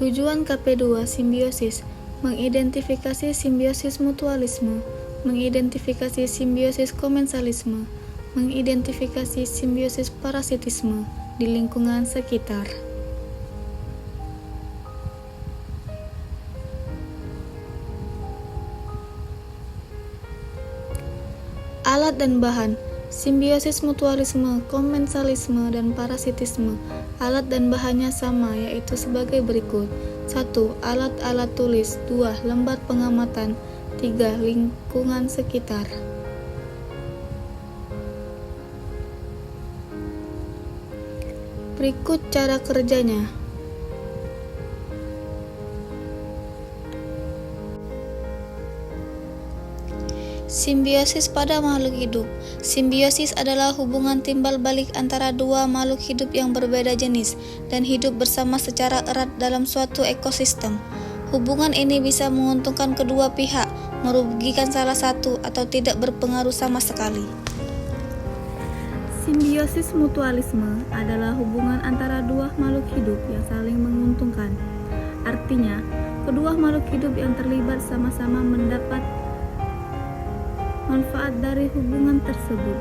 Tujuan KP2 simbiosis, mengidentifikasi simbiosis mutualisme, mengidentifikasi simbiosis komensalisme, mengidentifikasi simbiosis parasitisme di lingkungan sekitar. Alat dan bahan, simbiosis mutualisme, komensalisme, dan parasitisme. Alat dan bahannya sama, yaitu sebagai berikut. 1. Alat-alat tulis. 2. Lembar pengamatan. 3. Lingkungan sekitar. Berikut cara kerjanya. Simbiosis pada makhluk hidup. Simbiosis adalah hubungan timbal balik antara dua makhluk hidup yang berbeda jenis dan hidup bersama secara erat dalam suatu ekosistem. Hubungan ini bisa menguntungkan kedua pihak, merugikan salah satu, atau tidak berpengaruh sama sekali. Simbiosis mutualisme adalah hubungan antara dua makhluk hidup yang saling menguntungkan. Artinya, kedua makhluk hidup yang terlibat sama-sama mendapat manfaat dari hubungan tersebut.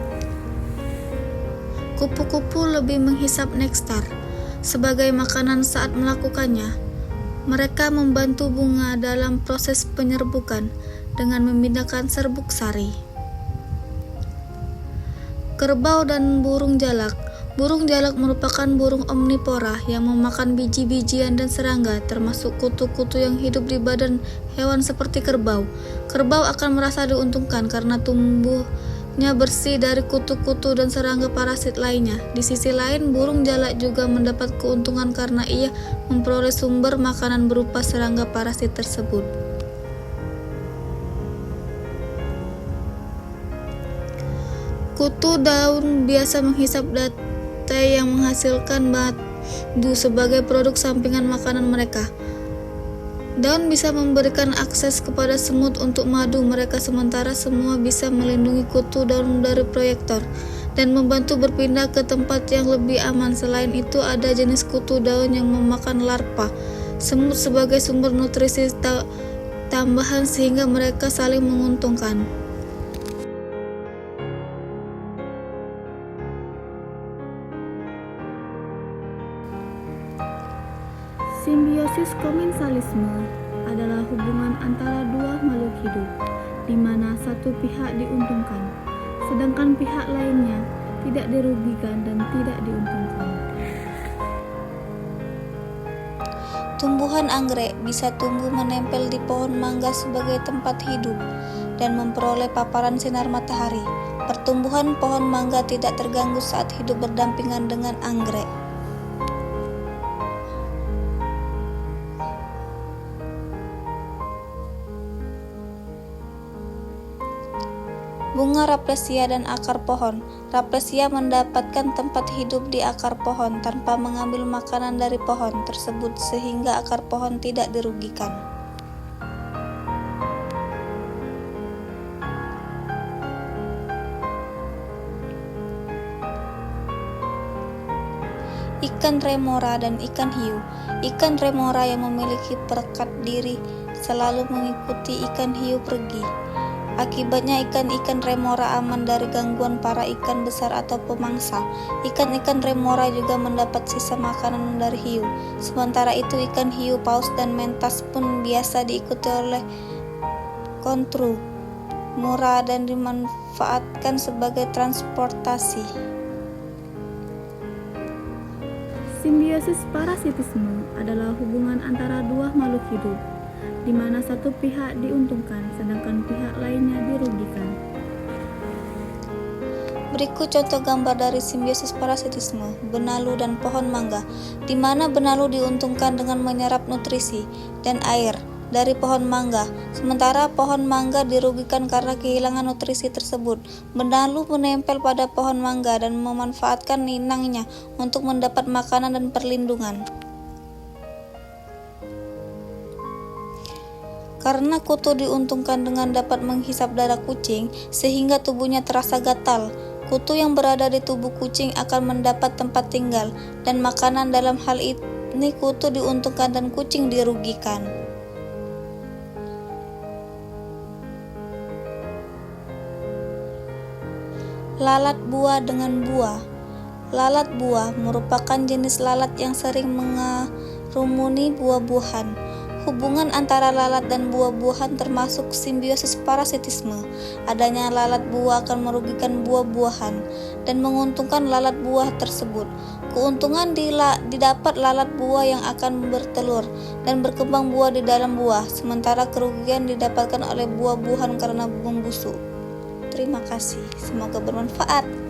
Kupu-kupu lebih menghisap nektar sebagai makanan saat melakukannya. Mereka membantu bunga dalam proses penyerbukan dengan memindahkan serbuk sari. Kerbau dan burung jalak. Burung jalak merupakan burung omnivora yang memakan biji-bijian dan serangga, termasuk kutu-kutu yang hidup di badan hewan seperti kerbau. Kerbau akan merasa diuntungkan karena tubuhnya bersih dari kutu-kutu dan serangga parasit lainnya. Di sisi lain, burung jalak juga mendapat keuntungan karena ia memperoleh sumber makanan berupa serangga parasit tersebut. Kutu daun biasa menghisap daun yang menghasilkan madu sebagai produk sampingan makanan mereka. Daun bisa memberikan akses kepada semut untuk madu mereka, sementara semua bisa melindungi kutu daun dari proyektor dan membantu berpindah ke tempat yang lebih aman. Selain itu, ada jenis kutu daun yang memakan larva semut sebagai sumber nutrisi tambahan sehingga mereka saling menguntungkan. Simbiosis komensalisme adalah hubungan antara dua makhluk hidup, di mana satu pihak diuntungkan, sedangkan pihak lainnya tidak dirugikan dan tidak diuntungkan. Tumbuhan anggrek bisa tumbuh menempel di pohon mangga sebagai tempat hidup dan memperoleh paparan sinar matahari. Pertumbuhan pohon mangga tidak terganggu saat hidup berdampingan dengan anggrek. Bunga raplesia dan akar pohon. Raplesia mendapatkan tempat hidup di akar pohon tanpa mengambil makanan dari pohon tersebut sehingga akar pohon tidak dirugikan. Ikan remora dan ikan hiu. Ikan remora yang memiliki perekat diri selalu mengikuti ikan hiu pergi. Akibatnya ikan-ikan remora aman dari gangguan para ikan besar atau pemangsa. Ikan-ikan remora juga mendapat sisa makanan dari hiu. Sementara itu ikan hiu paus dan mentas pun biasa diikuti oleh kontru murah dan dimanfaatkan sebagai transportasi. Simbiosis parasitisme adalah hubungan antara dua makhluk hidup, di mana satu pihak diuntungkan sedangkan pihak lainnya dirugikan. Berikut contoh gambar dari simbiosis parasitisme benalu dan pohon mangga, di mana benalu diuntungkan dengan menyerap nutrisi dan air dari pohon mangga, sementara pohon mangga dirugikan karena kehilangan nutrisi tersebut. Benalu menempel pada pohon mangga dan memanfaatkan inangnya untuk mendapat makanan dan perlindungan. Karena kutu diuntungkan dengan dapat menghisap darah kucing, sehingga tubuhnya terasa gatal. Kutu yang berada di tubuh kucing akan mendapat tempat tinggal dan makanan. Dalam hal ini yakni kutu diuntungkan dan kucing dirugikan. Lalat buah dengan buah. Lalat buah merupakan jenis lalat yang sering mengerumuni buah-buahan. Hubungan antara lalat dan buah-buahan termasuk simbiosis parasitisme. Adanya lalat buah akan merugikan buah-buahan dan menguntungkan lalat buah tersebut. Keuntungan didapat lalat buah yang akan bertelur dan berkembang buah di dalam buah, sementara kerugian didapatkan oleh buah-buahan karena membusuk. Terima kasih, semoga bermanfaat.